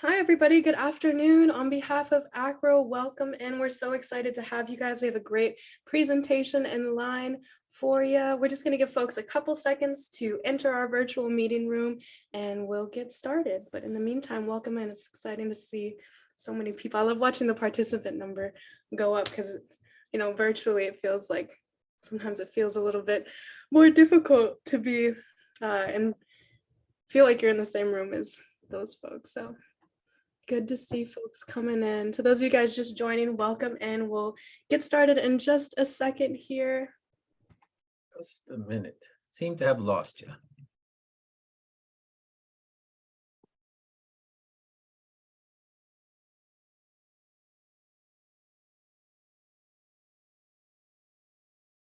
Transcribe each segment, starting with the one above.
Hi, everybody. Good afternoon. On behalf of ACRO, welcome in. We're so excited to have you guys. We have a great presentation in line for you. We're just going to give folks a couple seconds to enter our virtual meeting room and we'll get started. But in the meantime, welcome in. It's exciting to see so many people. I love watching the participant number go up because, virtually it feels like sometimes it feels a little bit more difficult to be and feel like you're in the same room as those folks. So good to see folks coming in. To those of you guys just joining, welcome in. We'll get started in just a second here. Just a minute. Seem to have lost you.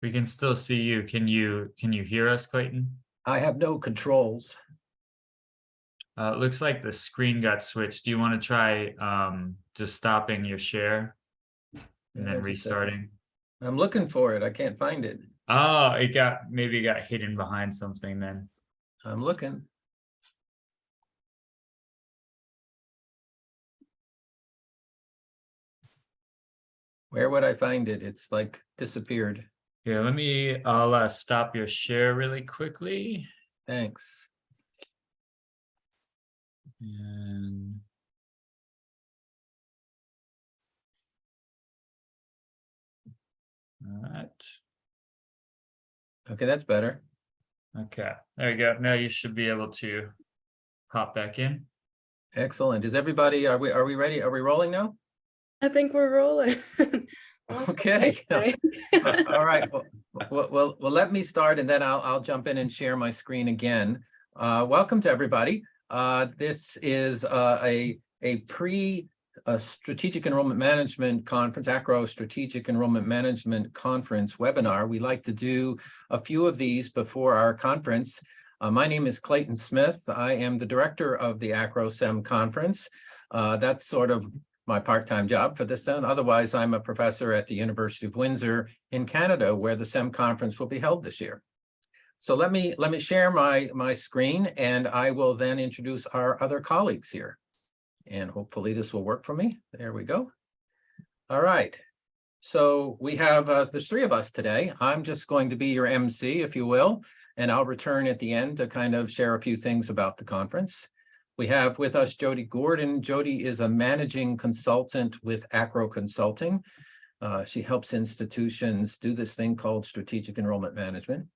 We can still see you. Can you hear us, Clayton? I have no controls. It looks like the screen got switched. Do you want to try just stopping your share and then restarting? I'm looking for it. I can't find it. Oh, maybe it got hidden behind something then. I'm looking. Where would I find it? It's like disappeared. Here, I'll stop your share really quickly. Thanks. And all right. Okay, that's better. Okay, there you go. Now you should be able to hop back in. Excellent. Is everybody, are we ready? Are we rolling now? I think we're rolling. Okay. All right. Well, let me start and then I'll jump in and share my screen again. Welcome to everybody. This is a Strategic Enrollment Management Conference, ACRO Strategic Enrollment Management Conference webinar. We like to do a few of these before our conference. My name is Clayton Smith. I am the director of the ACRO SEM Conference. That's sort of my part-time job for this then. Otherwise, I'm a professor at the University of Windsor in Canada, where the SEM Conference will be held this year. So let me share my screen and I will then introduce our other colleagues here. And hopefully this will work for me. There we go. All right. So we have, there's three of us today. I'm just going to be your MC, if you will, and I'll return at the end to kind of share a few things about the conference. We have with us Jody Gordon. Jody is a managing consultant with ACRO Consulting. She helps institutions do this thing called strategic enrollment management.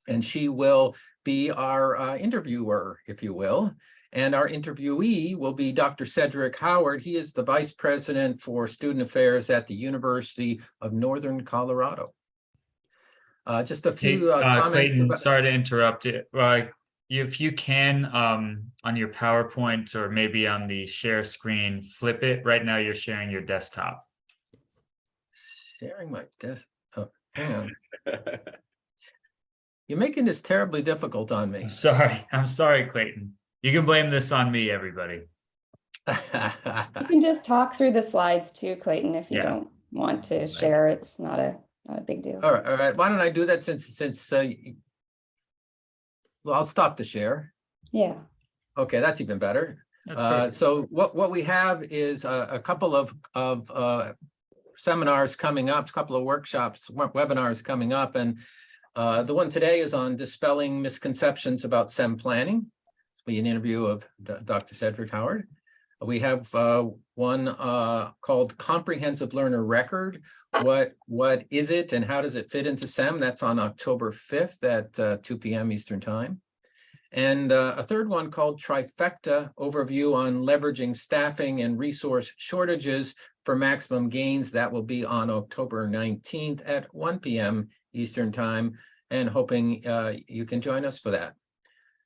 And she will be our interviewer, if you will. And our interviewee will be Dr. Cedric Howard. He is the Vice President for Student Affairs at the University of Northern Colorado. Just a few comments. Clayton, sorry to interrupt you. If you can, on your PowerPoint or maybe on the share screen, flip it. Right now you're sharing your desktop. Sharing my desk. Oh, hang on. You're making this terribly difficult on me. I'm sorry, Clayton. You can blame this on me, everybody. You can just talk through the slides too, Clayton, if you don't want to share. It's not a big deal. All right. Why don't I do that since well, I'll stop the share. Yeah. Okay, that's even better. So what we have is a couple of seminars coming up, a couple of workshops, webinars coming up, and the one today is on dispelling misconceptions about SEM planning. It'll be an interview of Dr. Cedric Howard. We have one called Comprehensive Learner Record. What is it and how does it fit into SEM? That's on October 5th at 2 p.m. Eastern Time. And a third one called Trifecta, Overview on Leveraging Staffing and Resource Shortages for Maximum Gains. That will be on October 19th at 1 p.m. Eastern Time, and hoping you can join us for that.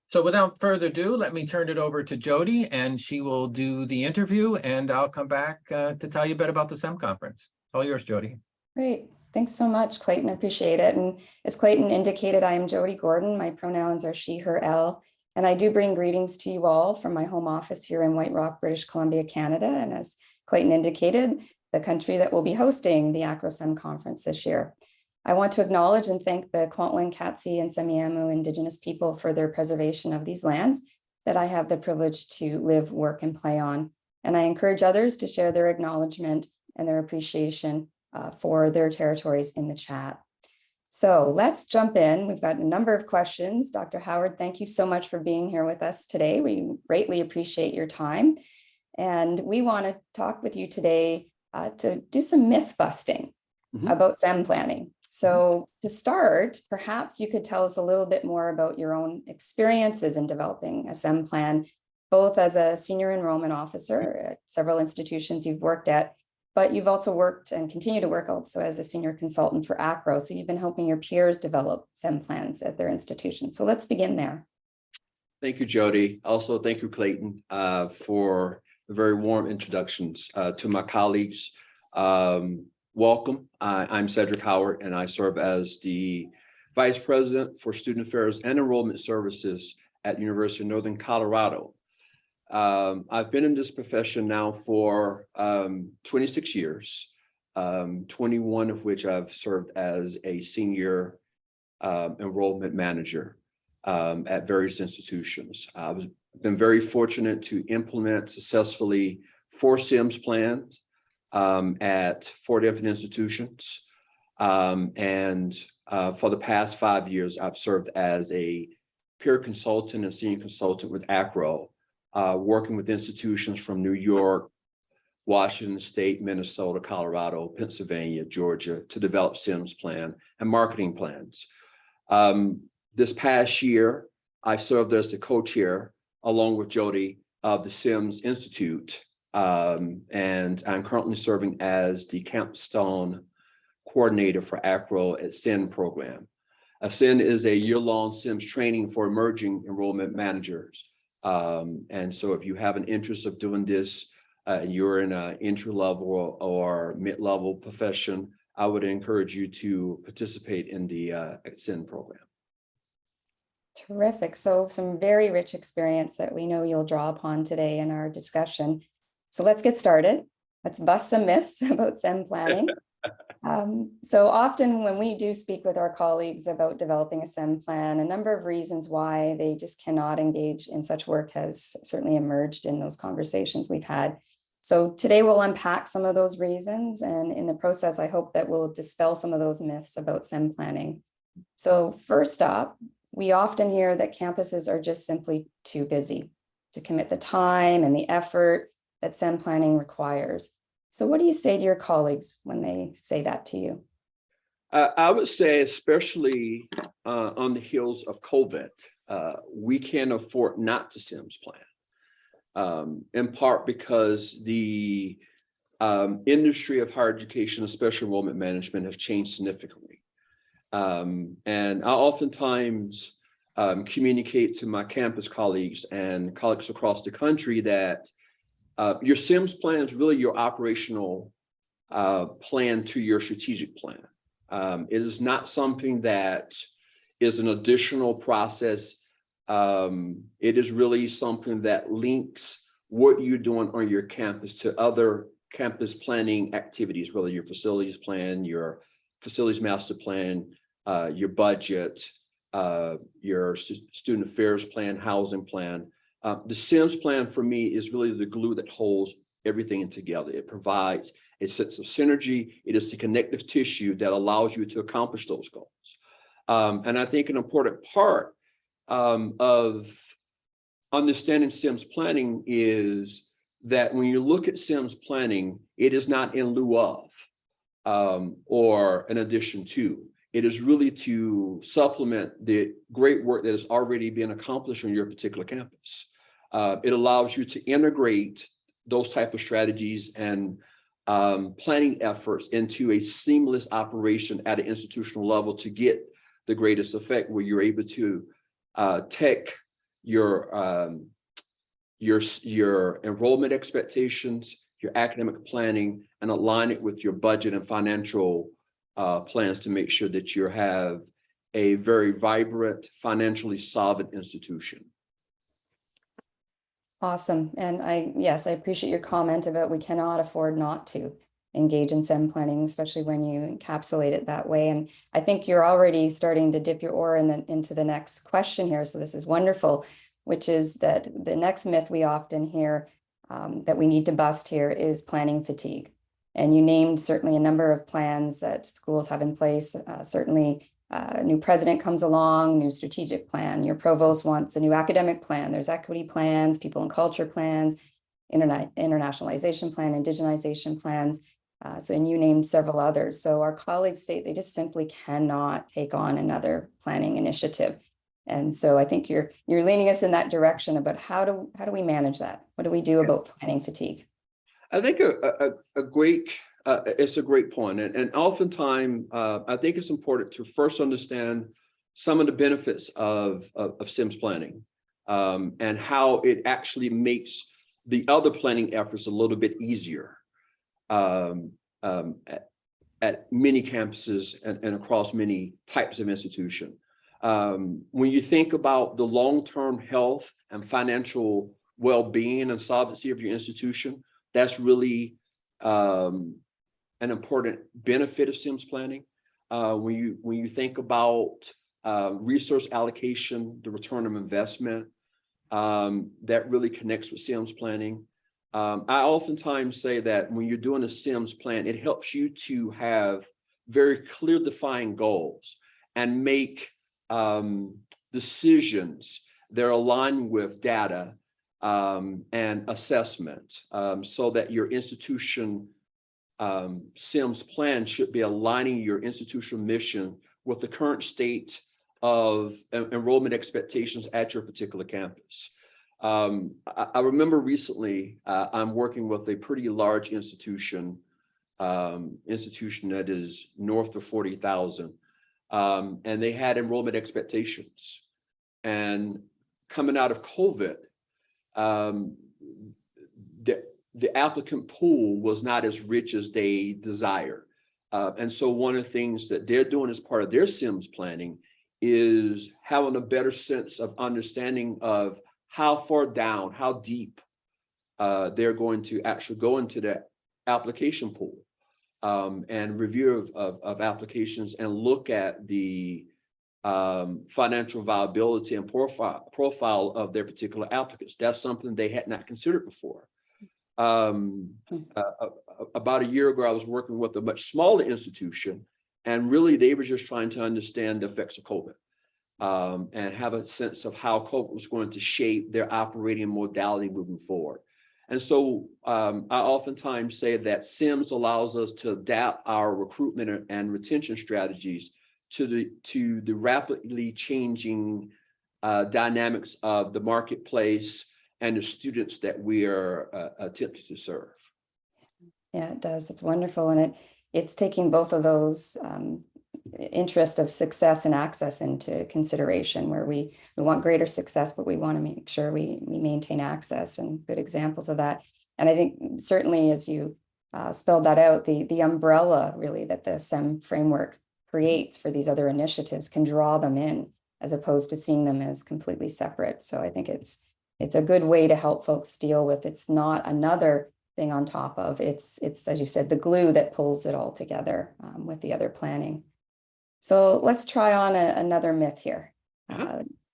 So without further ado, let me turn it over to Jody, and she will do the interview, and I'll come back to tell you a bit about the SEM conference. All yours, Jody. Great. Thanks so much, Clayton. I appreciate it. And as Clayton indicated, I am Jody Gordon. My pronouns are she, her, elle. And I do bring greetings to you all from my home office here in White Rock, British Columbia, Canada. And as Clayton indicated, the country that will be hosting the ACRO SEM conference this year. I want to acknowledge and thank the Kwantlen, Katsi, and Semiahmoo Indigenous people for their preservation of these lands that I have the privilege to live, work, and play on. And I encourage others to share their acknowledgement and their appreciation for their territories in the chat. So let's jump in. We've got a number of questions. Dr. Howard, thank you so much for being here with us today. We greatly appreciate your time. And we want to talk with you today to do some myth busting about SEM planning. So to start, perhaps you could tell us a little bit more about your own experiences in developing a SEM plan, both as a senior enrollment officer at several institutions you've worked at, but you've also worked and continue to work also as a senior consultant for ACRO. So you've been helping your peers develop SEM plans at their institutions. So let's begin there. Thank you, Jody. Also, thank you, Clayton, for the very warm introductions to my colleagues. Welcome. I'm Cedric Howard, and I serve as the Vice President for Student Affairs and Enrollment Services at the University of Northern Colorado. I've been in this profession now for 26 years, 21 of which I've served as a senior enrollment manager at various institutions. I've been very fortunate to implement successfully 4 SEMS plans at 4 different institutions. And for the past 5 years, I've served as a peer consultant and senior consultant with ACRO, working with institutions from New York, Washington State, Minnesota, Colorado, Pennsylvania, Georgia to develop SEMS plan and marketing plans. This past year, I served as the co-chair along with Jody of the SEMS Institute. And I'm currently serving as the capstone coordinator for ACRO at SEN program. SEN is a year-long SEMS training for emerging enrollment managers. And so if you have an interest of doing this, you're in an entry-level or mid-level profession, I would encourage you to participate in the SEN program. Terrific. So some very rich experience that we know you'll draw upon today in our discussion. So let's get started. Let's bust some myths about SEM planning. So often when we do speak with our colleagues about developing a SEM plan, a number of reasons why they just cannot engage in such work has certainly emerged in those conversations we've had. So today we'll unpack some of those reasons, and in the process, I hope that we'll dispel some of those myths about SEM planning. So first up, we often hear that campuses are just simply too busy to commit the time and the effort that SEM planning requires. So what do you say to your colleagues when they say that to you? I would say, especially on the heels of COVID, we can't afford not to SEMS plan, in part because the industry of higher education, especially enrollment management, has changed significantly. And I oftentimes communicate to my campus colleagues and colleagues across the country that your SEMS plan is really your operational plan to your strategic plan. It is not something that is an additional process. It is really something that links what you're doing on your campus to other campus planning activities, whether your facilities plan, your facilities master plan, your budget, your student affairs plan, housing plan. The SEMS plan for me is really the glue that holds everything together. It provides a sense of synergy. It is the connective tissue that allows you to accomplish those goals. And I think an important part of understanding SEMS planning is that when you look at SEMS planning, it is not in lieu of or in addition to. It is really to supplement the great work that has already been accomplished on your particular campus. It allows you to integrate those type of strategies and planning efforts into a seamless operation at an institutional level to get the greatest effect, where you're able to take your enrollment expectations, your academic planning, and align it with your budget and financial plans to make sure that you have a very vibrant, financially solvent institution. Awesome. And yes, I appreciate your comment about we cannot afford not to engage in SEM planning, especially when you encapsulate it that way. And I think you're already starting to dip your oar into the next question here. So this is wonderful, which is that the next myth we often hear that we need to bust here is planning fatigue. And you named certainly a number of plans that schools have in place. Certainly, a new president comes along, new strategic plan. Your provost wants a new academic plan. There's equity plans, people and culture plans, internationalization plan, indigenization plans. And you named several others. So our colleagues state they just simply cannot take on another planning initiative. And so I think you're leaning us in that direction about how do we manage that? What do we do about planning fatigue? I think it's a great point. And oftentimes, I think it's important to first understand some of the benefits of SEMS planning and how it actually makes the other planning efforts a little bit easier at many campuses and across many types of institution. When you think about the long-term health and financial well-being and solvency of your institution, that's really an important benefit of SEMS planning. When you think about resource allocation, the return of investment, that really connects with SEMS planning. I oftentimes say that when you're doing a SEMS plan, it helps you to have very clear defined goals and make decisions that are aligned with data and assessment, so that your institution SEMS plan should be aligning your institutional mission with the current state of enrollment expectations at your particular campus. I remember recently, I'm working with a pretty large institution that is north of 40,000, and they had enrollment expectations. And coming out of COVID, the applicant pool was not as rich as they desire. And so one of the things that they're doing as part of their SEMS planning is having a better sense of understanding of how far down, how deep they're going to actually go into the application pool and review of applications and look at the financial viability and profile of their particular applicants. That's something they had not considered before. About a year ago, I was working with a much smaller institution, and really they were just trying to understand the effects of COVID and have a sense of how COVID was going to shape their operating modality moving forward. And so I oftentimes say that SEMS allows us to adapt our recruitment and retention strategies to the rapidly changing dynamics of the marketplace and the students that we are attempting to serve. Yeah, it does. It's wonderful. And it's taking both of those interest of success and access into consideration, where we want greater success, but we want to make sure we maintain access, and good examples of that. And I think certainly as you spelled that out, the umbrella really that the SEM framework creates for these other initiatives can draw them in, as opposed to seeing them as completely separate. So I think it's a good way to help folks deal with. It's not another thing on top of, it's as you said, the glue that pulls it all together with the other planning. So let's try on another myth here.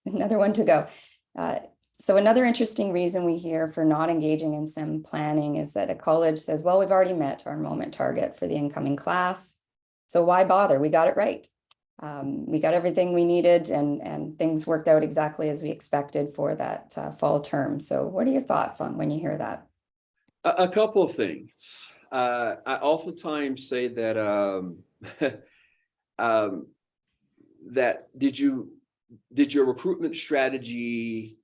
Another one to go. So another interesting reason we hear for not engaging in SEM planning is that a college says, well, we've already met our enrollment target for the incoming class, so why bother? We got it right. We got everything we needed, and things worked out exactly as we expected for that fall term. So what are your thoughts on when you hear that? A couple of things. I oftentimes say that that did your recruitment strategy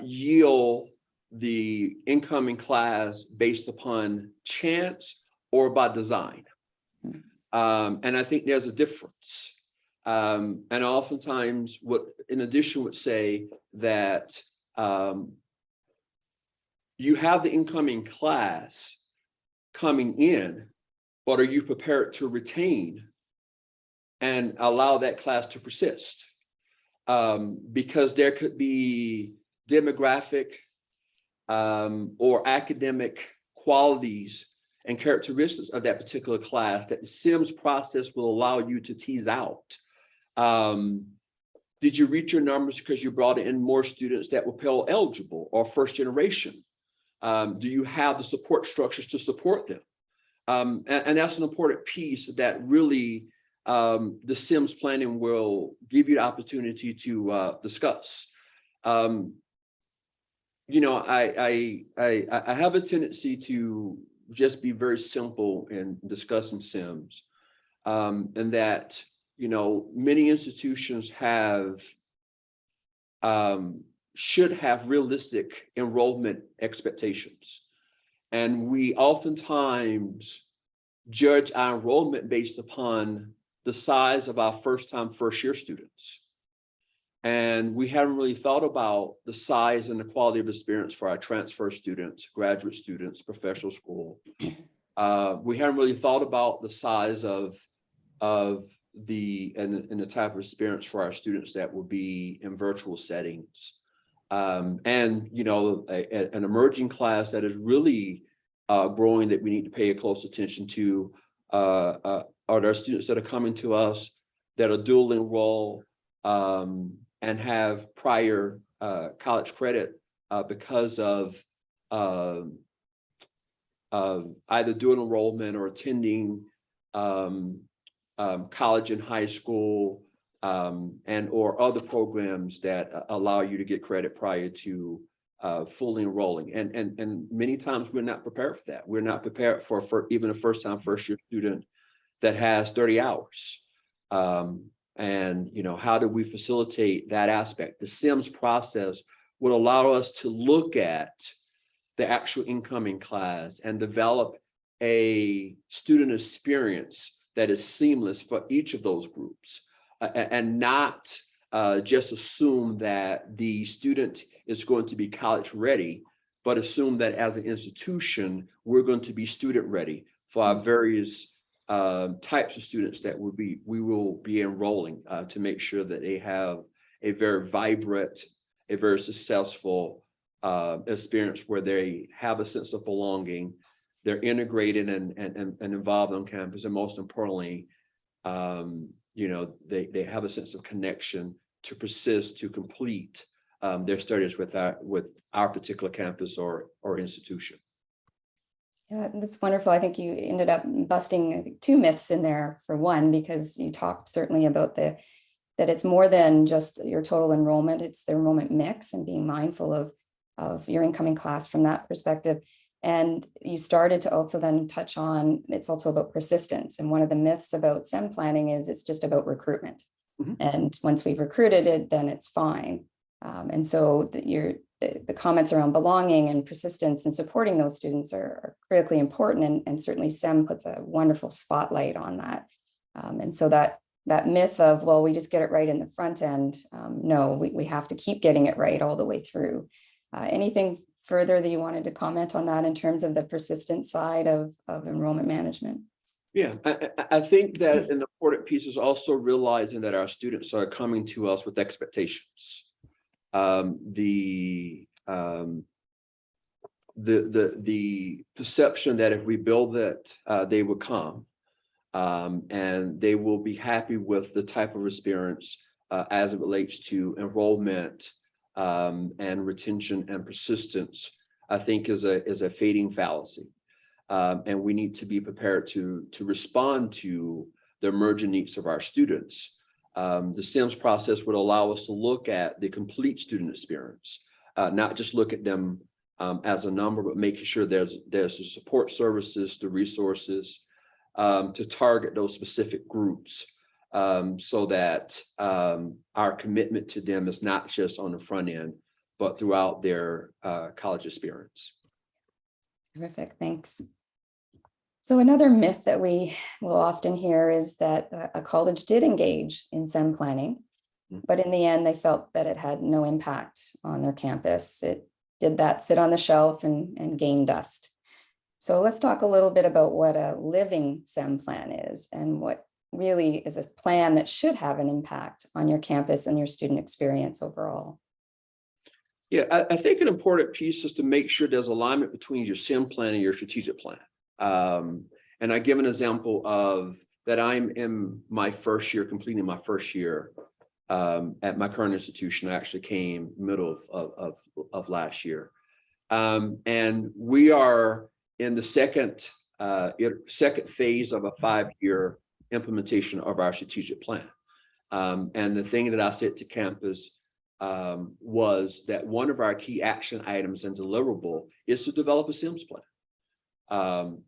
yield the incoming class based upon chance or by design? And I think there's a difference. And oftentimes in addition would say that you have the incoming class coming in, but are you prepared to retain and allow that class to persist? Because there could be demographic or academic qualities and characteristics of that particular class that the SEMS process will allow you to tease out. Did you reach your numbers because you brought in more students that were Pell eligible or first generation? Do you have the support structures to support them? And that's an important piece that really the SEMS planning will give you the opportunity to discuss. I have a tendency to just be very simple in discussing SEMS, and that many institutions should have realistic enrollment expectations, and we oftentimes judge our enrollment based upon the size of our first-year students. And we haven't really thought about the size and the quality of experience for our transfer students, graduate students, professional school. We haven't really thought about the size of the type of experience for our students that will be in virtual settings. And an emerging class that is really growing that we need to pay a close attention to are our students that are coming to us that are dual enroll and have prior college credit because of either dual enrollment or attending college and high school and or other programs that allow you to get credit prior to fully enrolling. And many times we're not prepared for that. We're not prepared for even a first-year student that has 30 hours. And how do we facilitate that aspect? The SEMS process would allow us to look at the actual incoming class and develop a student experience that is seamless for each of those groups, and not just assume that the student is going to be college ready, but assume that as an institution, we're going to be student ready for our various types of students that we will be enrolling to make sure that they have a very vibrant, a very successful experience where they have a sense of belonging, they're integrated and involved on campus, and most importantly, they have a sense of connection to persist, to complete their studies with our particular campus or institution. Yeah, that's wonderful. I think you ended up busting two myths in there. For one, because you talked certainly about that it's more than just your total enrollment, it's the enrollment mix and being mindful of your incoming class from that perspective. And you started to also then touch on, it's also about persistence. And one of the myths about SEM planning is it's just about recruitment. Mm-hmm. And once we've recruited it, then it's fine. And so the comments around belonging and persistence and supporting those students are critically important. And certainly SEM puts a wonderful spotlight on that. And so that myth of, well, we just get it right in the front end. No, we have to keep getting it right all the way through. Anything further that you wanted to comment on that in terms of the persistent side of enrollment management? Yeah, I think that an important piece is also realizing that our students are coming to us with expectations. The perception that if we build it, they will come and they will be happy with the type of experience as it relates to enrollment and retention and persistence, I think is a fading fallacy. And we need to be prepared to respond to the emerging needs of our students. The SEMS process would allow us to look at the complete student experience, not just look at them as a number, but making sure there's the support services, the resources to target those specific groups, so that our commitment to them is not just on the front end, but throughout their college experience. Terrific, thanks. So another myth that we will often hear is that a college did engage in SEM planning, but in the end, they felt that it had no impact on their campus. It did that sit on the shelf and gain dust. So let's talk a little bit about what a living SEM plan is and what really is a plan that should have an impact on your campus and your student experience overall. Yeah, I think an important piece is to make sure there's alignment between your SEM plan and your strategic plan. And I give an example of that I'm in my first year, completing my first year at my current institution. I actually came middle of last year. And we are in the second phase of a 5-year implementation of our strategic plan. And the thing that I said to campus was that one of our key action items and deliverable is to develop a SEMS plan,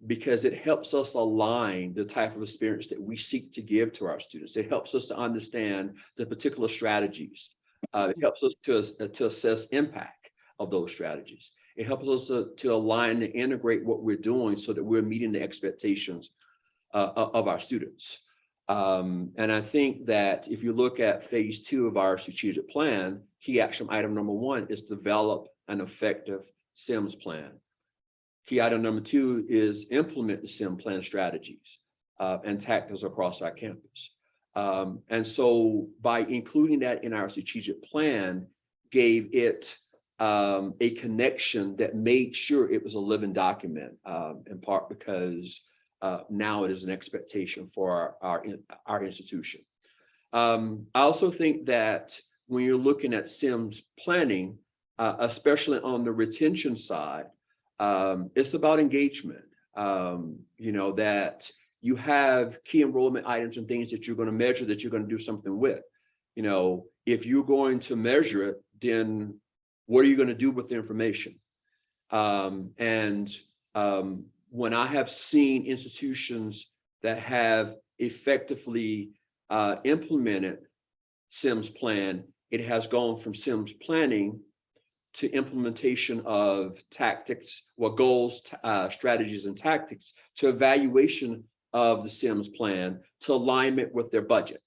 because it helps us align the type of experience that we seek to give to our students. It helps us to understand the particular strategies. It helps us to assess impact of those strategies. It helps us to align and integrate what we're doing so that we're meeting the expectations of our students. And I think that if you look at phase 2 of our strategic plan, key action item number 1 is develop an effective SEMS plan. Key item number 2 is implement the SEM plan strategies and tactics across our campus. And so by including that in our strategic plan, gave it a connection that made sure it was a living document, in part because now it is an expectation for our institution. I also think that when you're looking at SEMS planning, especially on the retention side, it's about engagement. That you have key enrollment items and things that you're going to measure, that you're going to do something with. If you're going to measure it, then what are you going to do with the information? When I have seen institutions that have effectively implemented SEMS plan, it has gone from SEMS planning to implementation of tactics, goals, strategies, and tactics, to evaluation of the SEMS plan, to alignment with their budget.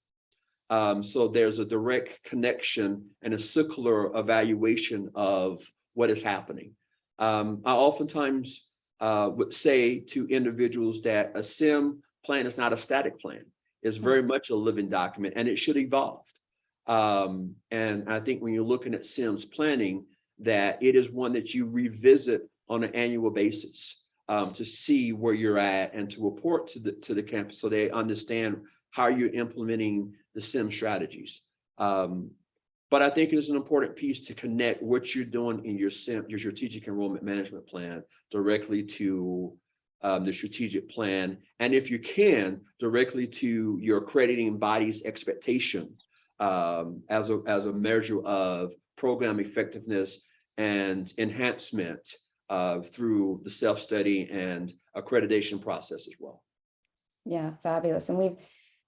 So there's a direct connection and a circular evaluation of what is happening. I oftentimes would say to individuals that a SEM plan is not a static plan. It's very much a living document, and it should evolve. And I think when you're looking at SEMS planning, that it is one that you revisit on an annual basis to see where you're at and to report to the campus so they understand how you're implementing the SEM strategies. But I think it is an important piece to connect what you're doing in your strategic enrollment management plan directly to the strategic plan, and if you can, directly to your accrediting body's expectation as a measure of program effectiveness and enhancement through the self-study and accreditation process as well. Yeah, fabulous. And we've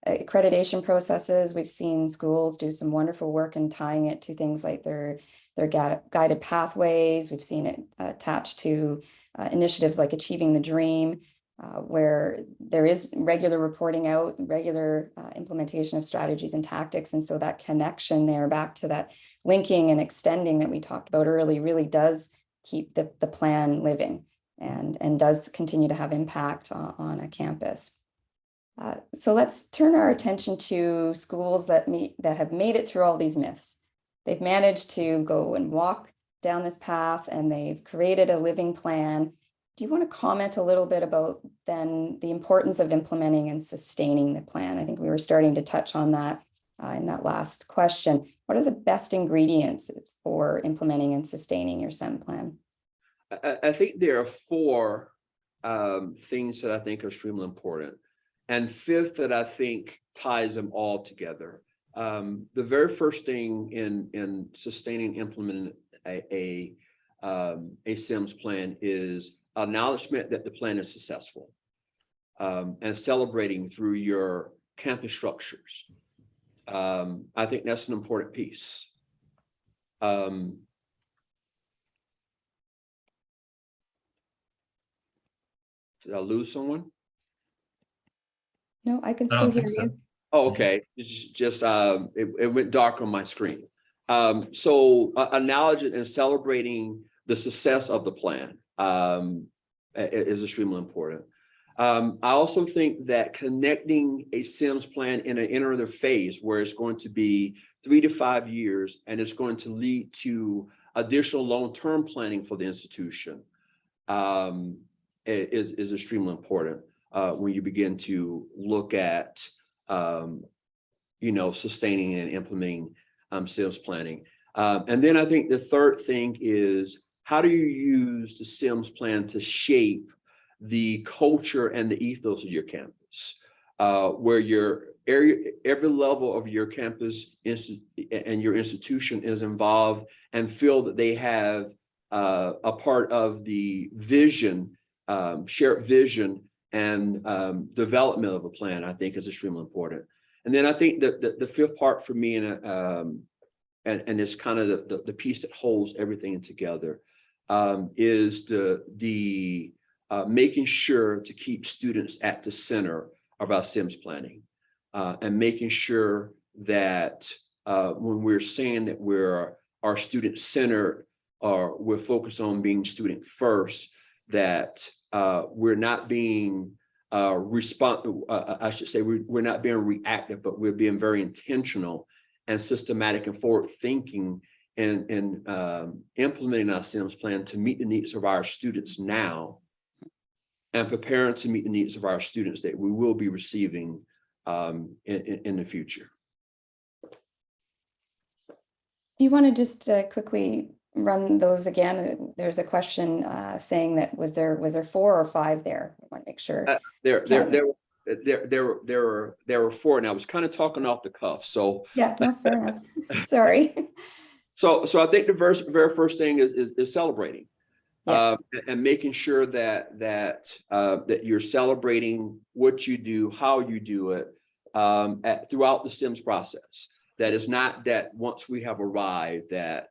accreditation processes, we've seen schools do some wonderful work in tying it to things like their guided pathways. We've seen it attached to initiatives like Achieving the Dream, where there is regular reporting out, regular implementation of strategies and tactics. And so that connection there back to that linking and extending that we talked about early really does keep the plan living and does continue to have impact on a campus. So let's turn our attention to schools that have made it through all these myths. They've managed to go and walk down this path, and they've created a living plan. Do you want to comment a little bit about then the importance of implementing and sustaining the plan? I think we were starting to touch on that in that last question. What are the best ingredients for implementing and sustaining your SEM plan? I think there are 4 things that I think are extremely important. And 5th that I think ties them all together. The very first thing in sustaining, implementing a SEMS plan is acknowledgement that the plan is successful, and celebrating through your campus structures. I think that's an important piece. Did I lose someone? No, I can still hear you. Oh, okay. It's just it went dark on my screen. So acknowledging and celebrating the success of the plan is extremely important. I also think that connecting a SEMS plan in an iterative phase where it's going to be 3 to 5 years and it's going to lead to additional long-term planning for the institution is extremely important when you begin to look at sustaining and implementing SEMS planning. And then I think the third thing is how do you use the SEMS plan to shape the culture and the ethos of your campus, where every level of your campus and your institution is involved and feel that they have a part of the vision, shared vision and development of a plan, I think is extremely important. And then I think that the fifth part for me, and it's kind of the piece that holds everything together, is the making sure to keep students at the center of our SEMS planning, and making sure that when we're saying that our student centered, or we're focused on being student first, that we're not being I should say we're not being reactive, but we're being very intentional and systematic and forward thinking and implementing our SEMS plan to meet the needs of our students now, and preparing to meet the needs of our students that we will be receiving in the future. Do you want to just quickly run those again? There's a question saying that was there 4 or 5 there? I want to make sure. There were 4, and I was kind of talking off the cuff. So yeah, no, fair enough. Sorry. So I think the very first thing is celebrating. Yes. And making sure that you're celebrating what you do, how you do it, throughout the SEMS process. That is not that once we have arrived that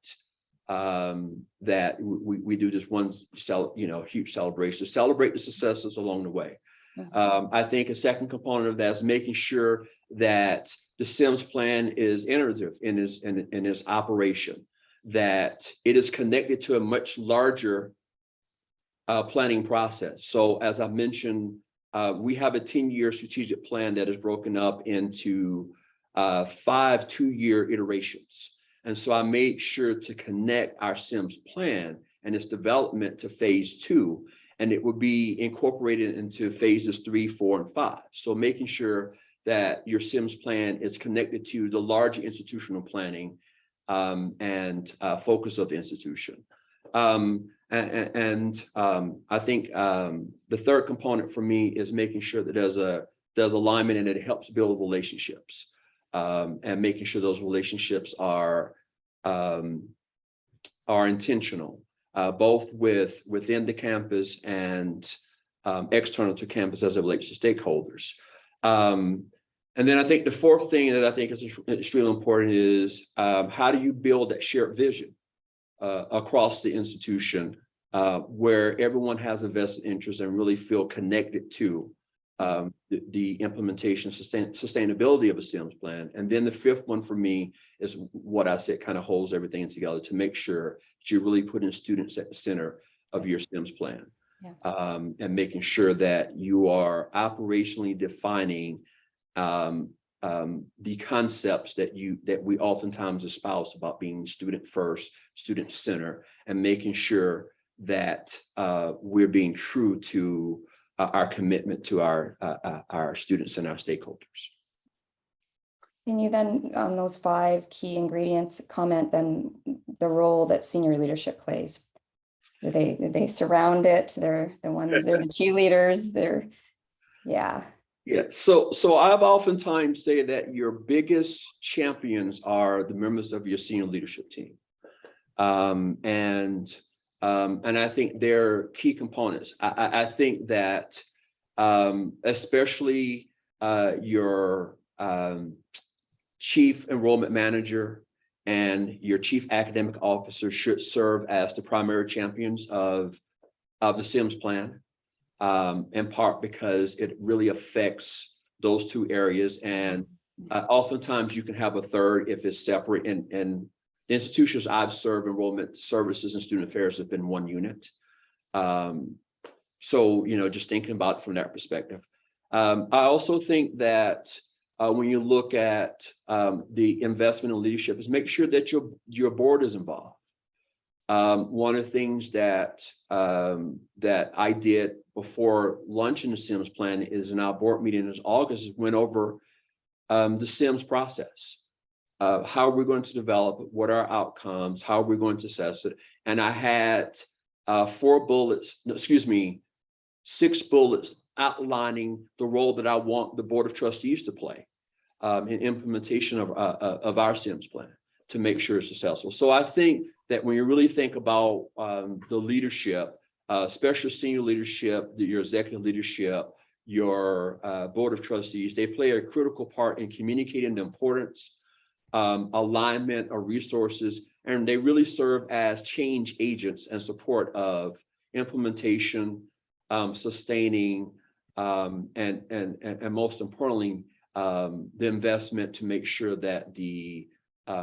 we do just one huge celebration. Celebrate the successes along the way. I think a second component of that is making sure that the SEMS plan is iterative in its operation, that it is connected to a much larger planning process. So as I mentioned, we have a 10-year strategic plan that is broken up into 5 2-year iterations. And so I made sure to connect our SEMS plan and its development to phase 2, and it would be incorporated into phases 3, 4, and 5. So making sure that your SEMS plan is connected to the larger institutional planning and focus of the institution. I think the third component for me is making sure that there's alignment and it helps build relationships, and making sure those relationships are intentional, both within the campus and external to campus as it relates to stakeholders. And then I think the fourth thing that I think is extremely important is how do you build that shared vision across the institution, where everyone has a vested interest and really feel connected to the implementation, sustainability of a SEMS plan. And then the fifth one for me is what I said kind of holds everything together, to make sure that you're really putting students at the center of your SEMS plan. Yeah. And making sure that you are operationally defining the concepts that we oftentimes espouse about being student first, student center, and making sure that we're being true to our commitment to our students and our stakeholders. Can you then, on those 5 key ingredients, comment then the role that senior leadership plays? Do they surround it? They're the cheerleaders. Yeah. Yeah. So I've oftentimes say that your biggest champions are the members of your senior leadership team, and I think they're key components. I think that especially your chief enrollment manager and your chief academic officer should serve as the primary champions of the SEMS plan, in part because it really affects those 2 areas. And oftentimes you can have a third if it's separate. And the institutions I've served, enrollment services and student affairs, have been one unit. So, just thinking about it from that perspective. I also think that when you look at the investment in leadership, is make sure that your board is involved. One of the things that I did before launching the SEMS plan is in our board meeting in August, went over the SEMS process. how are we going to develop it? What are our outcomes? How are we going to assess it? And I had 6 bullets outlining the role that I want the Board of Trustees to play in implementation of our SEMS plan to make sure it's successful. So I think that when you really think about the leadership, especially senior leadership, your executive leadership, your Board of Trustees, they play a critical part in communicating the importance, alignment of resources, and they really serve as change agents and support of implementation, sustaining, and most importantly, the investment to make sure that the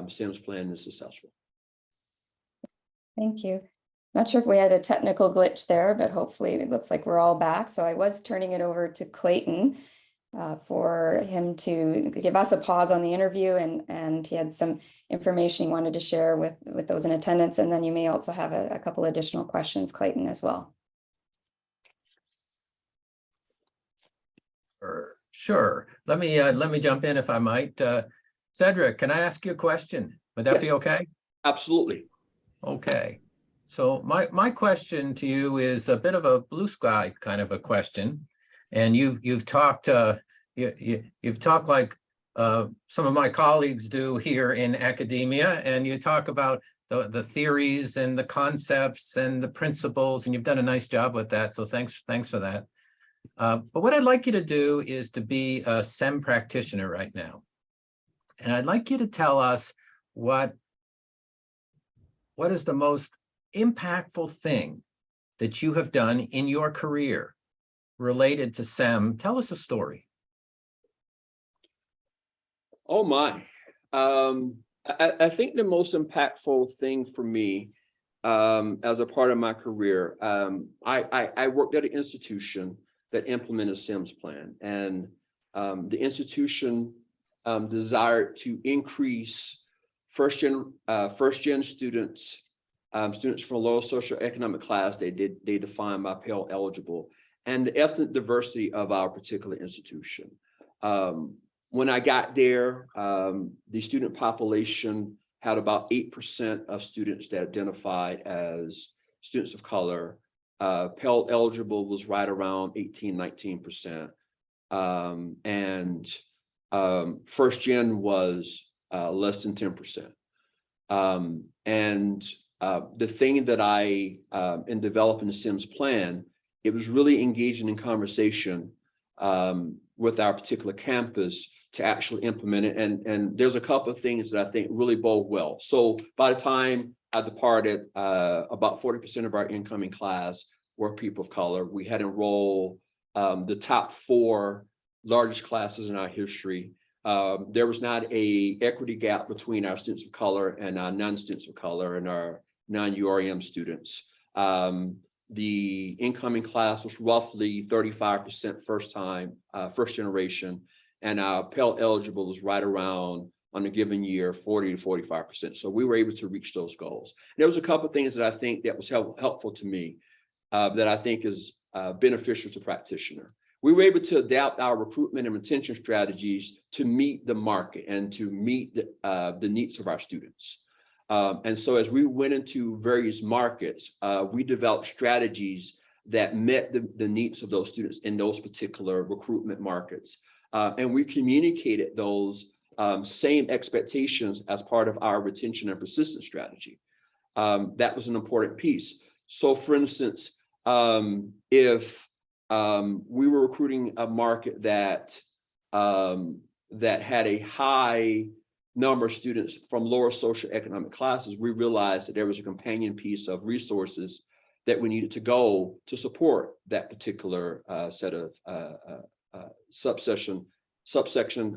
SEMS plan is successful. Thank you. Not sure if we had a technical glitch there, but hopefully it looks like we're all back. So I was turning it over to Clayton for him to give us a pause on the interview, and he had some information he wanted to share with those in attendance. And then you may also have a couple additional questions, Clayton, as well. Sure. Let me jump in if I might. Cedric, can I ask you a question? Would that Yes. be okay? Absolutely. Okay. So my question to you is a bit of a blue sky kind of a question, and you've talked you've talked like some of my colleagues do here in academia, and you talk about the theories and the concepts and the principles, and you've done a nice job with that. So thanks for that. But what I'd like you to do is to be a SEM practitioner right now, and I'd like you to tell us what is the most impactful thing that you have done in your career related to SEM. Tell us a story. Oh my. I think the most impactful thing for me as a part of my career, I worked at an institution that implemented SEMS plan, and the institution desired to increase first gen students, students from lower socioeconomic class. They define by Pell eligible, and the ethnic diversity of our particular institution. When I got there, the student population had about 8% of students that identified as students of color. Pell eligible was right around 18–19%. And first gen was less than 10%. The thing that I, in developing the SEMS plan, it was really engaging in conversation with our particular campus to actually implement it. And there's a couple of things that I think really bode well. So by the time I departed, about 40% of our incoming class were people of color. We had enrolled the top 4 largest classes in our history. There was not a equity gap between our students of color and our non-students of color and our non-URM students. The incoming class was roughly 35% first generation, and our Pell eligible was right around, on a given year, 40 to 45%. So we were able to reach those goals. There was a couple of things that I think that was helpful to me that I think is beneficial to practitioner. We were able to adapt our recruitment and retention strategies to meet the market and to meet the needs of our students. And so as we went into various markets, we developed strategies that met the needs of those students in those particular recruitment markets. And we communicated those same expectations as part of our retention and persistence strategy. That was an important piece. So for instance, if we were recruiting a market that had a high number of students from lower socioeconomic classes, we realized that there was a companion piece of resources that we needed to go to support that particular set of subsection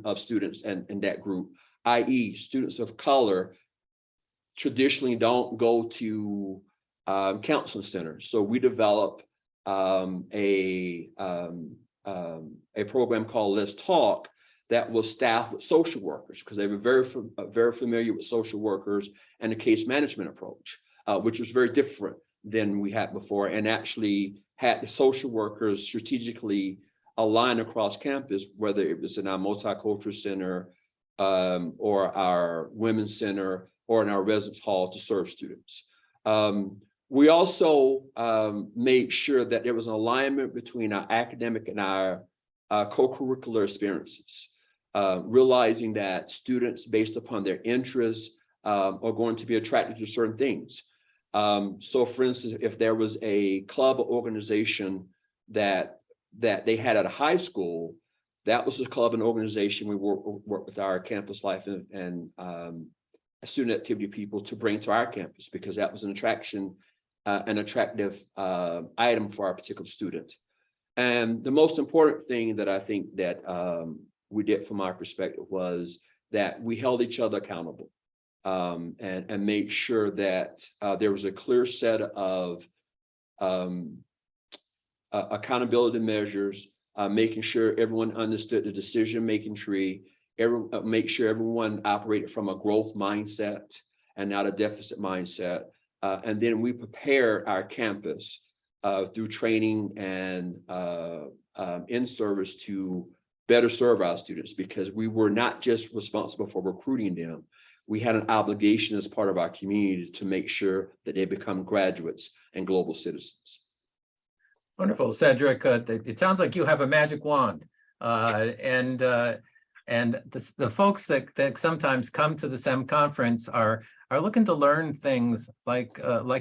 of students and that group, i.e. students of color traditionally don't go to counseling centers. So we developed a program called Let's Talk that was staffed with social workers, because they were very familiar with social workers and the case management approach, which was very different than we had before, and actually had the social workers strategically aligned across campus, whether it was in our multicultural center, or our women's center or in our residence hall to serve students. We also made sure that there was an alignment between our academic and our co-curricular experiences, realizing that students, based upon their interests, are going to be attracted to certain things. So for instance, if there was a club or organization that they had at a high school, that was a club and organization we work with our campus life and student activity people to bring to our campus, because that was an attractive item for our particular student. And the most important thing that I think that we did from our perspective was that we held each other accountable, and made sure that there was a clear set of accountability measures, making sure everyone understood the decision-making tree, make sure everyone operated from a growth mindset and not a deficit mindset. And then we prepare our campus through training and in service to better serve our students, because we were not just responsible for recruiting them. We had an obligation as part of our community to make sure that they become graduates and global citizens. Wonderful, Cedric. It sounds like you have a magic wand, and the folks that sometimes come to the SEM conference are looking to learn things like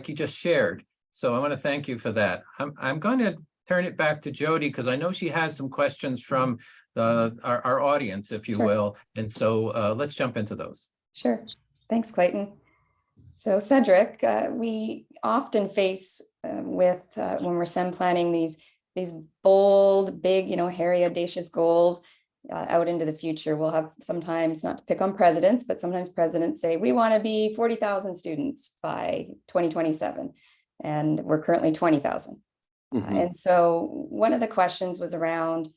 you just shared. So I want to thank you for that. I'm going to turn it back to Jody, because I know she has some questions from our audience, if you will. And so let's jump into those. Sure. Thanks, Clayton. So Cedric, we often face when we're SEM planning these bold, big, hairy, audacious goals out into the future. We'll have sometimes, not to pick on presidents, but sometimes presidents say, we want to be 40,000 students by 2027. And we're currently 20,000. Mm-hmm. And so one of the questions was around,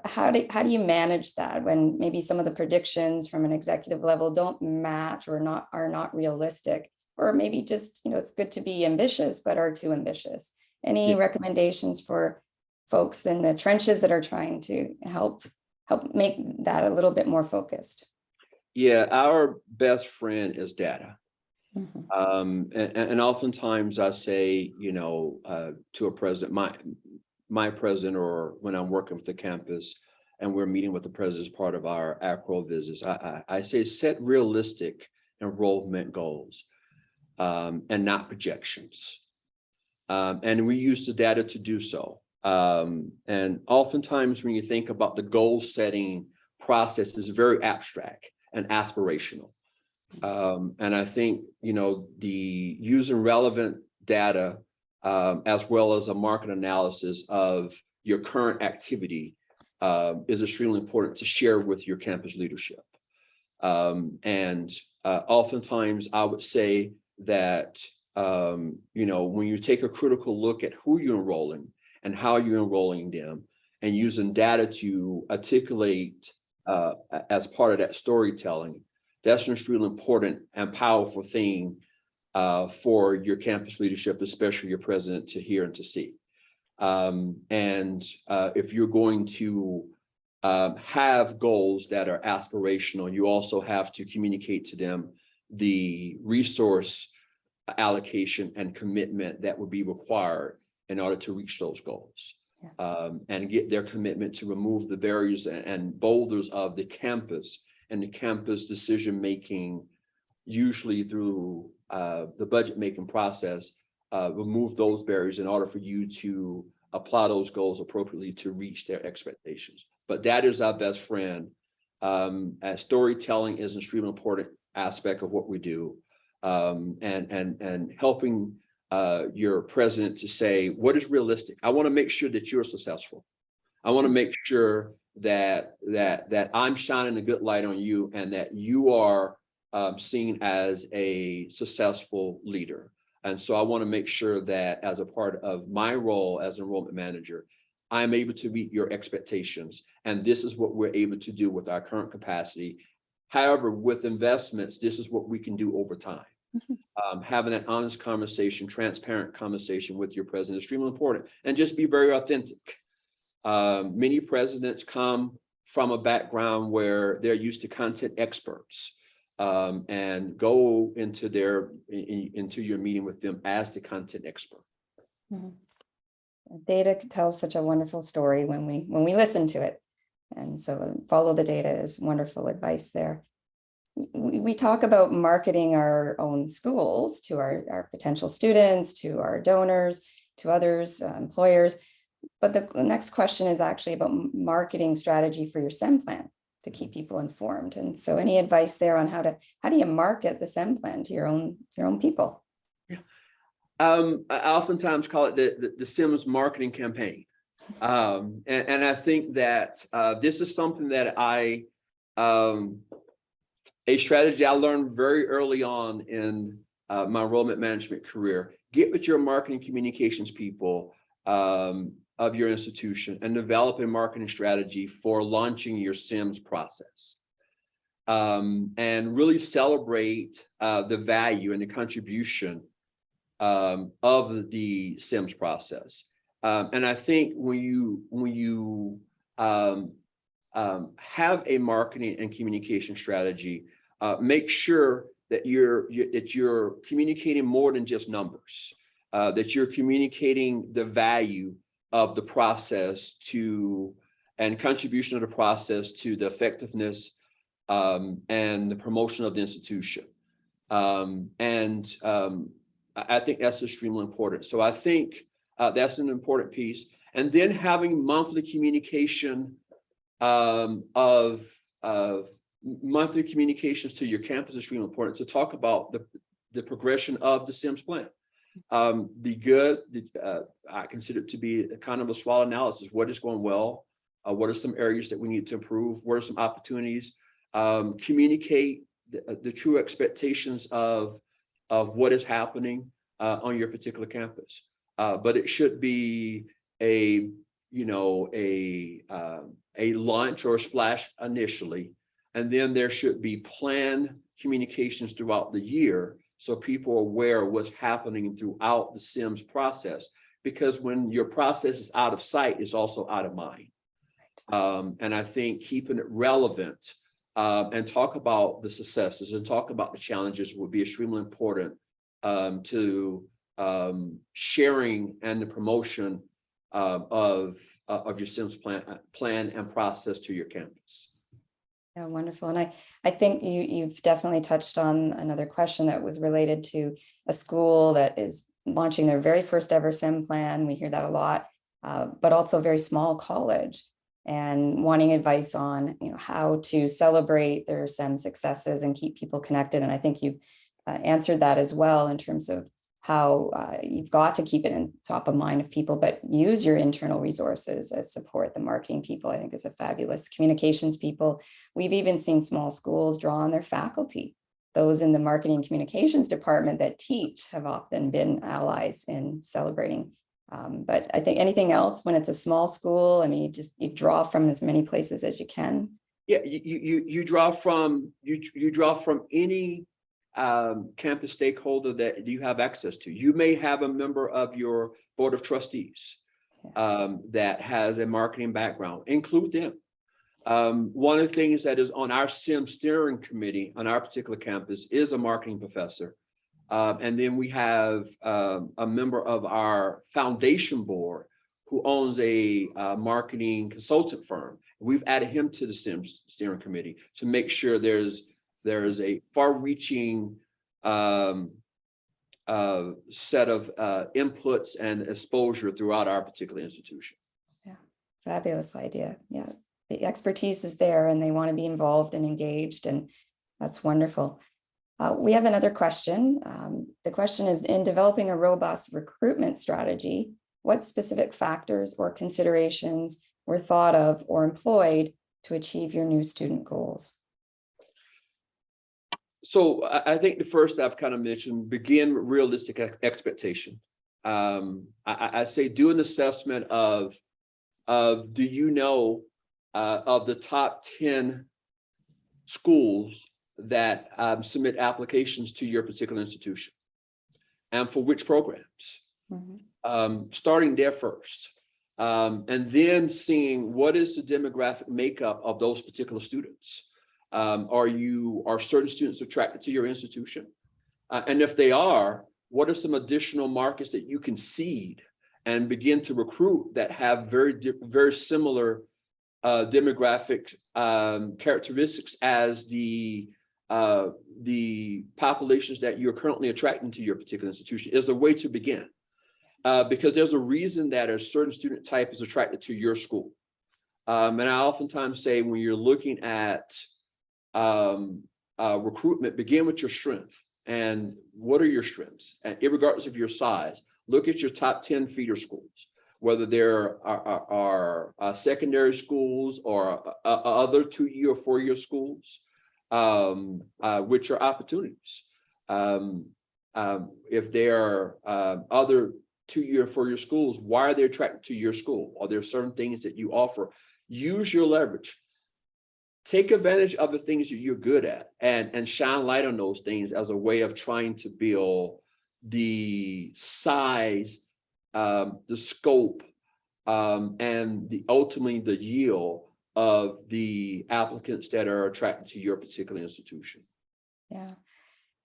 how do you manage that when maybe some of the predictions from an executive level don't match or are not realistic, or maybe just, it's good to be ambitious, but are too ambitious. Any recommendations for folks in the trenches that are trying to help make that a little bit more focused? Yeah, our best friend is data. Mm-hmm. And oftentimes I say, to a president, my president, or when I'm working with the campus and we're meeting with the president as part of our ACRO visits, I say set realistic enrollment goals, and not projections. And we use the data to do so. And oftentimes when you think about the goal setting process, is very abstract and aspirational. And I think, the using relevant data, as well as a market analysis of your current activity, is extremely important to share with your campus leadership. And oftentimes I would say that, when you take a critical look at who you're enrolling and how you're enrolling them, and using data to articulate as part of that storytelling, that's an extremely important and powerful thing for your campus leadership, especially your president, to hear and to see. And if you're going to have goals that are aspirational, you also have to communicate to them the resource allocation and commitment that would be required in order to reach those goals. And get their commitment to remove the barriers and boulders of the campus and the campus decision-making, usually through the budget making process, remove those barriers in order for you to apply those goals appropriately to reach their expectations. But that is our best friend. As storytelling is an extremely important aspect of what we do, and helping your president to say, what is realistic? I want to make sure that you're successful. I want to make sure that I'm shining a good light on you, and that you are seen as a successful leader. And so I want to make sure that as a part of my role as enrollment manager, I'm able to meet your expectations. And this is what we're able to do with our current capacity. However, with investments, this is what we can do over time. Having an honest conversation, transparent conversation with your president is extremely important, and just be very authentic. Many presidents come from a background where they're used to content experts, and go into into your meeting with them as the content expert. Mhm. Data tells such a wonderful story when we listen to it. And so follow the data is wonderful advice there. We talk about marketing our own schools to our potential students, to our donors, to others, employers. But the next question is actually about marketing strategy for your SEM plan to keep people informed. And so any advice there on how do you market the SEM plan to your own people? I oftentimes call it the SEMS marketing campaign. And I think that this is something that a strategy I learned very early on in my enrollment management career. Get with your marketing communications people of your institution and develop a marketing strategy for launching your SEMS process. And really celebrate the value and the contribution of the SEMS process. And I think when you have a marketing and communication strategy, make sure that you're communicating more than just numbers, that you're communicating the value of the process and contribution of the process to the effectiveness and the promotion of the institution. I think that's extremely important. So I think that's an important piece. And then having monthly communication monthly communications to your campus is extremely important to talk about the progression of the SEMS plan. I consider it to be a kind of a SWOT analysis. What is going well? What are some areas that we need to improve? What are some opportunities? Communicate the true expectations of what is happening on your particular campus. But it should be a launch or a splash initially, and then there should be planned communications throughout the year so people are aware of what's happening throughout the SEMS process. Because when your process is out of sight, it's also out of mind. And I think keeping it relevant and talk about the successes and talk about the challenges would be extremely important to sharing and the promotion of your SEMS plan and process to your campus. Yeah, wonderful. And I think you've definitely touched on another question that was related to a school that is launching their very first ever SEM plan. We hear that a lot, but also a very small college, and wanting advice on how to celebrate their SEM successes and keep people connected. And I think you've answered that as well in terms of how you've got to keep it in top of mind of people, but use your internal resources as support. The marketing people, I think, is a fabulous communications people. We've even seen small schools draw on their faculty. Those in the marketing communications department that teach have often been allies in celebrating. But I think anything else when it's a small school, I mean, you draw from as many places as you can. Yeah, you draw from any campus stakeholder that you have access to. You may have a member of your board of trustees that has a marketing background. Include them. One of the things that is on our SEM steering committee on our particular campus is a marketing professor. And then we have a member of our foundation board who owns a marketing consultant firm. We've added him to the SEM steering committee to make sure there's a far-reaching set of inputs and exposure throughout our particular institution. Yeah, fabulous idea. Yeah, the expertise is there and they want to be involved and engaged, and that's wonderful. We have another question. The question is, in developing a robust recruitment strategy, what specific factors or considerations were thought of or employed to achieve your new student goals? So I think the first I've kind of mentioned, begin with realistic expectation. I say do an assessment of do you know of the top 10 schools that submit applications to your particular institution, and for which programs. Mm-hmm. Starting there first. and then seeing what is the demographic makeup of those particular students. Are certain students attracted to your institution? And if they are, what are some additional markets that you can seed and begin to recruit that have very similar demographic characteristics as the populations that you're currently attracting to your particular institution? Is a way to begin. Because there's a reason that a certain student type is attracted to your school. And I oftentimes say, when you're looking at recruitment, begin with your strength. And what are your strengths? And regardless of your size, look at your top 10 feeder schools, whether there are secondary schools or other 2-year or 4-year schools, which are opportunities. If there are other 2-year, 4-year schools, why are they attracted to your school? Are there certain things that you offer? Use your leverage. Take advantage of the things that you're good at and shine light on those things as a way of trying to build the size, the scope, and ultimately the yield of the applicants that are attracted to your particular institution. Yeah.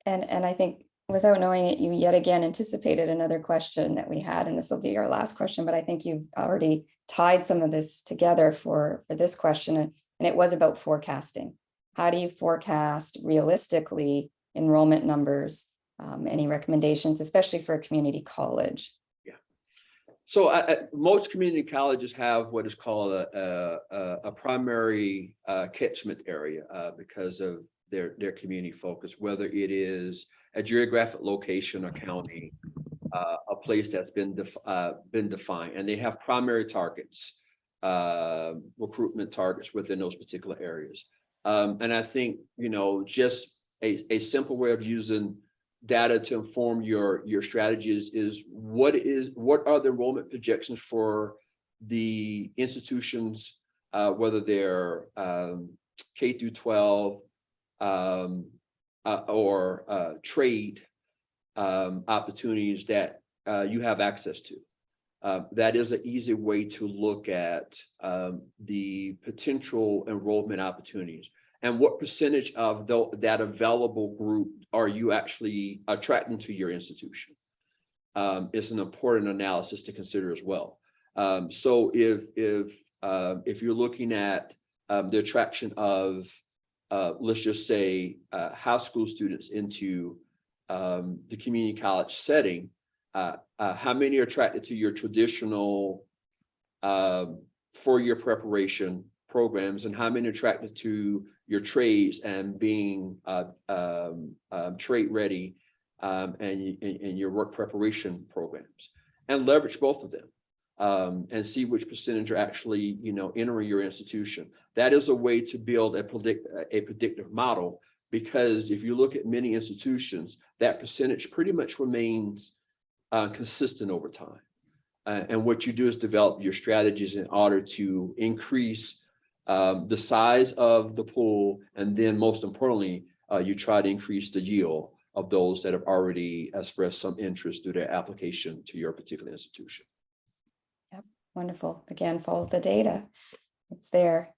And I think, without knowing it, you yet again anticipated another question that we had, and this will be our last question, but I think you've already tied some of this together for this question, and it was about forecasting. How do you forecast realistically enrollment numbers? Any recommendations, especially for a community college? Yeah. So most community colleges have what is called a primary catchment area because of their community focus, whether it is a geographic location or county, a place that's been defined, and they have primary targets, recruitment targets within those particular areas. And I think, just a simple way of using data to inform your strategies is what are the enrollment projections for the institutions, whether they're K through 12, or trade opportunities that you have access to. That is an easy way to look at the potential enrollment opportunities and what percentage of that available group are you actually attracting to your institution. It's an important analysis to consider as well. So if you're looking at the attraction of let's just say high school students into the community college setting, how many are attracted to your traditional 4-year preparation programs, and how many are attracted to your trades and being trade ready and your work preparation programs, and leverage both of them and see which percentage are actually entering your institution. That is a way to build a predictive model, because if you look at many institutions, that percentage pretty much remains consistent over time. And what you do is develop your strategies in order to increase the size of the pool, and then most importantly, you try to increase the yield of those that have already expressed some interest through their application to your particular institution. Yep, wonderful. Again, follow the data. It's there.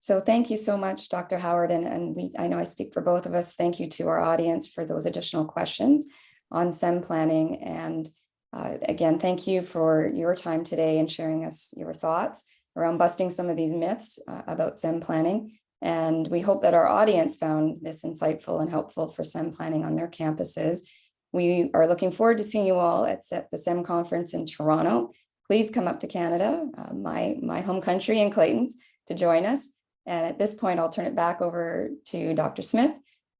So thank you so much, Dr. Howard. And I know I speak for both of us. Thank you to our audience for those additional questions on SEM planning. And again, thank you for your time today and sharing us your thoughts around busting some of these myths about SEM planning. And we hope that our audience found this insightful and helpful for SEM planning on their campuses. We are looking forward to seeing you all at the SEM conference in Toronto. Please come up to Canada, my home country in Clayton's, to join us. And at this point, I'll turn it back over to Dr. Smith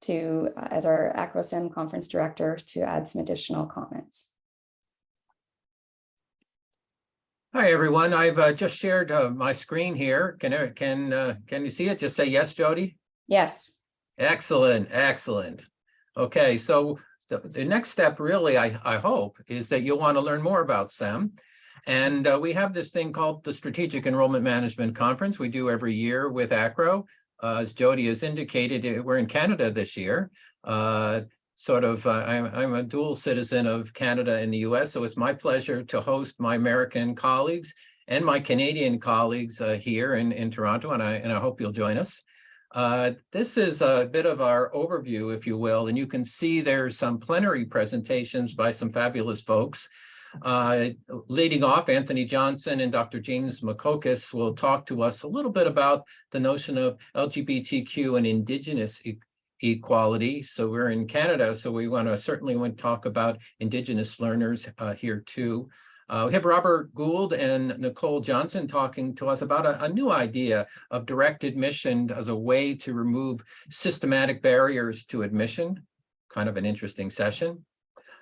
as our ACRO-SEM conference director, to add some additional comments. Hi, everyone. I've just shared my screen here. Can you see it? Just say yes, Jody. Yes. Excellent, excellent. Okay, so the next step really, I hope, is that you'll want to learn more about SEM. And we have this thing called the Strategic Enrollment Management Conference we do every year with ACRO. As Jody has indicated, we're in Canada this year. I'm a dual citizen of Canada and the US, so it's my pleasure to host my American colleagues and my Canadian colleagues here in Toronto, and I hope you'll join us. This is a bit of our overview, if you will, and you can see there's some plenary presentations by some fabulous folks. Leading off, Anthony Johnson and Dr. James McCocus will talk to us a little bit about the notion of LGBTQ and Indigenous equality. So we're in Canada, so we certainly want to talk about Indigenous learners here too. We have Robert Gould and Nicole Johnson talking to us about a new idea of direct admission as a way to remove systematic barriers to admission. Kind of an interesting session.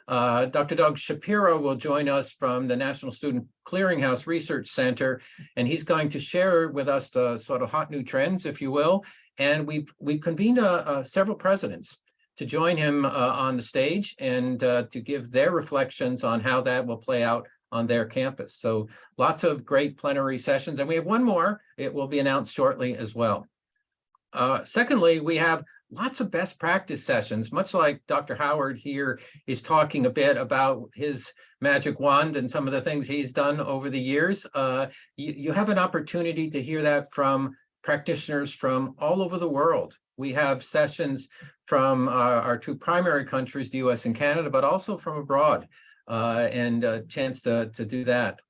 Dr. Doug Shapiro will join us from the National Student Clearinghouse Research Center, and he's going to share with us the sort of hot new trends, if you will. And we've convened several presidents to join him on the stage and to give their reflections on how that will play out on their campus. So lots of great plenary sessions. And we have one more. It will be announced shortly as well. Secondly, we have lots of best practice sessions, much like Dr. Howard here is talking a bit about his magic wand and some of the things he's done over the years. You have an opportunity to hear that from practitioners from all over the world. We have sessions from our two primary countries, the US and Canada, but also from abroad, and a chance to do that.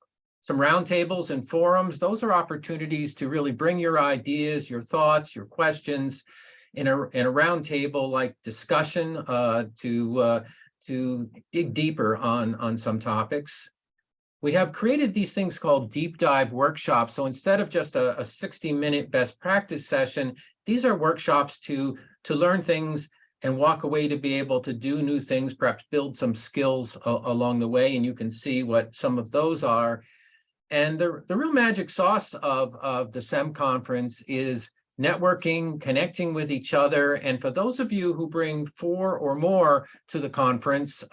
Some roundtables and forums, those are opportunities to really bring your ideas, your thoughts, your questions in a roundtable like discussion to dig deeper on some topics. We have created these things called deep dive workshops. So instead of just a 60-minute best practice session, these are workshops to learn things and walk away to be able to do new things, perhaps build some skills along the way. And you can see what some of those are. And the real magic sauce of the SEM conference is networking, connecting with each other. And for those of you who bring 4 or more to the conference,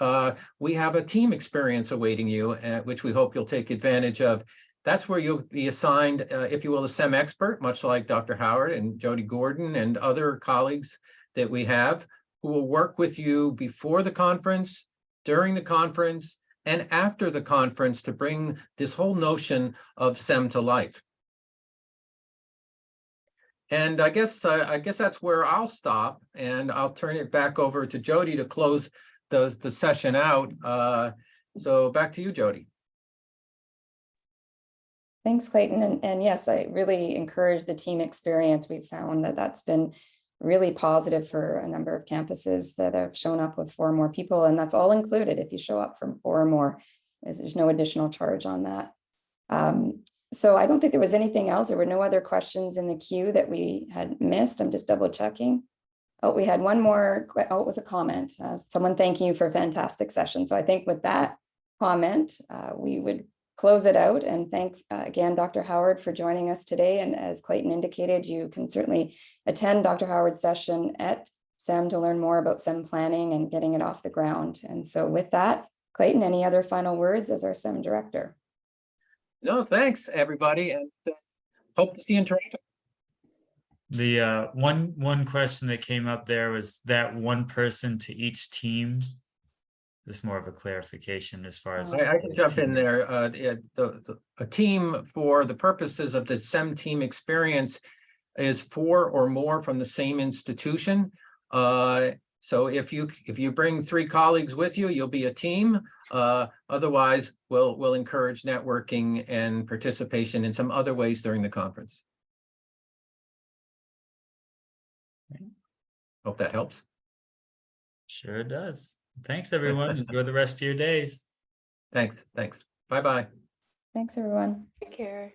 we have a team experience awaiting you, which we hope you'll take advantage of. That's where you'll be assigned, if you will, a SEM expert, much like Dr. Howard and Jody Gordon and other colleagues that we have, who will work with you before the conference, during the conference, and after the conference to bring this whole notion of SEM to life. And I guess that's where I'll stop, and I'll turn it back over to Jody to close the session out. So back to you, Jody. Thanks, Clayton. And yes, I really encourage the team experience. We've found that that's been really positive for a number of campuses that have shown up with 4 or more people, and that's all included if you show up from 4 or more. There's no additional charge on that. So I don't think there was anything else. There were no other questions in the queue that we had missed. I'm just double checking. Oh, we had one more. Oh, it was a comment. Someone thanking you for a fantastic session. So I think with that comment, we would close it out and thank again, Dr. Howard for joining us today. And as Clayton indicated, you can certainly attend Dr. Howard's session at SEM to learn more about SEM planning and getting it off the ground. And so with that, Clayton, any other final words as our SEM director? No, thanks, everybody, and hope to see you in Toronto. The one question that came up there was that one person to each team. Just more of a clarification as far as I can jump in there. A team for the purposes of the SEM team experience is 4 or more from the same institution. So if you bring 3 colleagues with you, you'll be a team. Otherwise, we'll encourage networking and participation in some other ways during the conference. Hope that helps. Sure does. Thanks, everyone. Enjoy the rest of your days. Thanks. Bye-bye. Thanks, everyone. Take care.